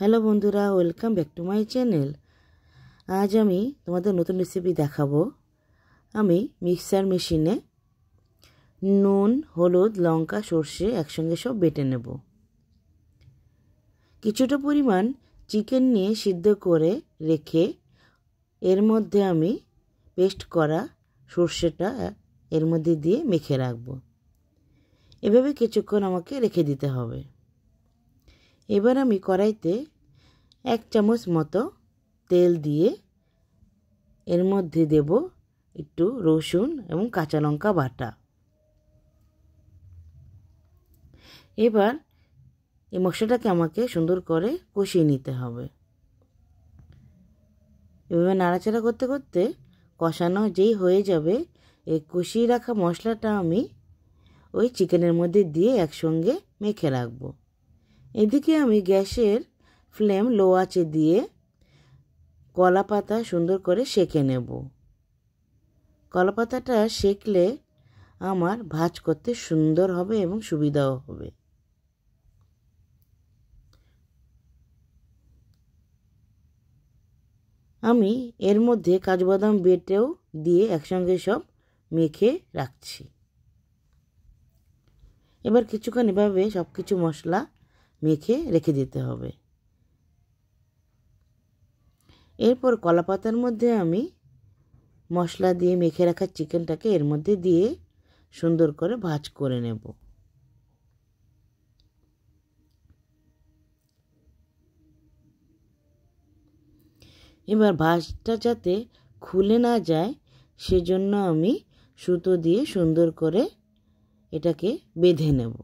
Hello বন্ধুরা, welcome back to my channel. আজ আমি তোমাদের নতুন রেসিপি দেখাবো। আমি মিক্সার মেশিনে নুন, হলুদ, লঙ্কা, সর্ষে একসঙ্গে সব বেটে নেব। কিছুটা পরিমাণ চিকেন নিয়ে সিদ্ধ করে রেখে এর মধ্যে আমি পেস্ট করা সর্ষেটা এর মধ্যে দিয়ে মেখে রাখবো। এভাবে কিছুক্ষণ আমাকে রেখে দিতে হবে। এবার আমি কড়াইতে 1 চামচ মতো তেল দিয়ে এর মধ্যে দেব একটু রসুন এবং কাঁচা লঙ্কা বাটা। এবার এই মশলাটাকে আমাকে সুন্দর করে কষিয়ে নিতে হবে। এভাবে নাড়াচাড়া করতে করতে কষানো যেই হয়ে যাবে, এই কষিয়ে রাখা মশলাটা আমি ওই চিকেনের মধ্যে দিয়ে একসঙ্গে মেখে রাখবো। এদিকে আমি গ্যাসের ফ্লেম লো আঁচে দিয়ে কলা পাতা সুন্দর করে সেঁকে নেব। কলা পাতাটা সেঁকলে আমার ভাজ করতে সুন্দর হবে এবং সুবিধাও হবে। আমি এর মধ্যে কাজু বাদাম বেটেও দিয়ে একসঙ্গে সব মেখে রাখছি। এবার কিছুক্ষণ এভাবে সব কিছু মশলা মেখে রেখে দিতে হবে। এরপর কলা পাতার মধ্যে আমি মশলা দিয়ে মেখে রাখা চিকেনটাকে এর মধ্যে দিয়ে সুন্দর করে ভাজ করে নেব। এবার ভাজটা যাতে খুলে না যায় সেজন্য আমি সুতো দিয়ে সুন্দর করে এটাকে বেঁধে নেব।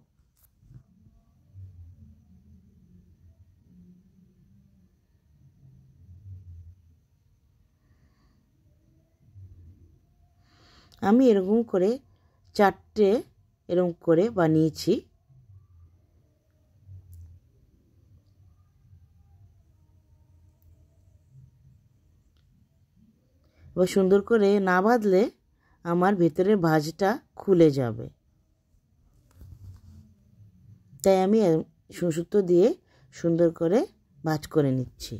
আমি এরকম করে 4টে এরকম করে বানিয়েছি। এবার সুন্দর করে না বাঁধলে আমার ভেতরের ভাঁজটা খুলে যাবে, তাই আমি সুতো দিয়ে সুন্দর করে ভাঁজ করে নিচ্ছি।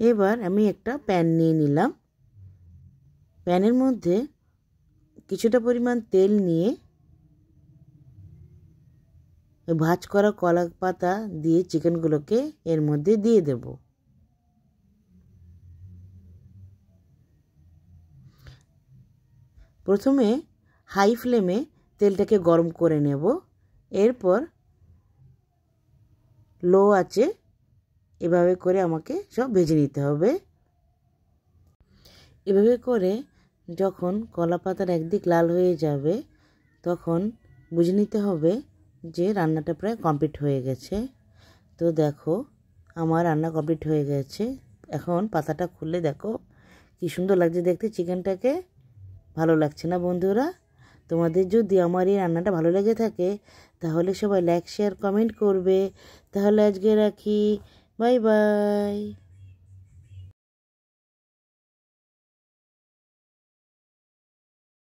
এবার আমি একটা প্যান নিয়ে নিলাম। প্যানের মধ্যে কিছুটা পরিমাণ তেল নিয়ে ভাজ করা কলা পাতা দিয়ে চিকেনগুলোকে এর মধ্যে দিয়ে দেব। প্রথমে হাই ফ্লেমে তেলটাকে গরম করে নেব। এরপর লো আঁচে এভাবে করে আমাকে সব ভেজে নিতে হবে। এভাবে করে যখন কলা পাতার একদিক লাল হয়ে যাবে তখন বুঝে নিতে হবে যে রান্নাটা প্রায় কমপ্লিট হয়ে গেছে। তো দেখো আমার রান্না কমপ্লিট হয়ে গেছে। এখন পাতাটা খুলে দেখো কি সুন্দর লাগছে দেখতে চিকেনটাকে। ভালো লাগছে না বন্ধুরা? তোমাদের যদি আমার এই রান্নাটা ভালো লেগে থাকে তাহলে সবাই লাইক, শেয়ার, কমেন্ট করবে। তাহলে আজকে রাখি। Bye bye.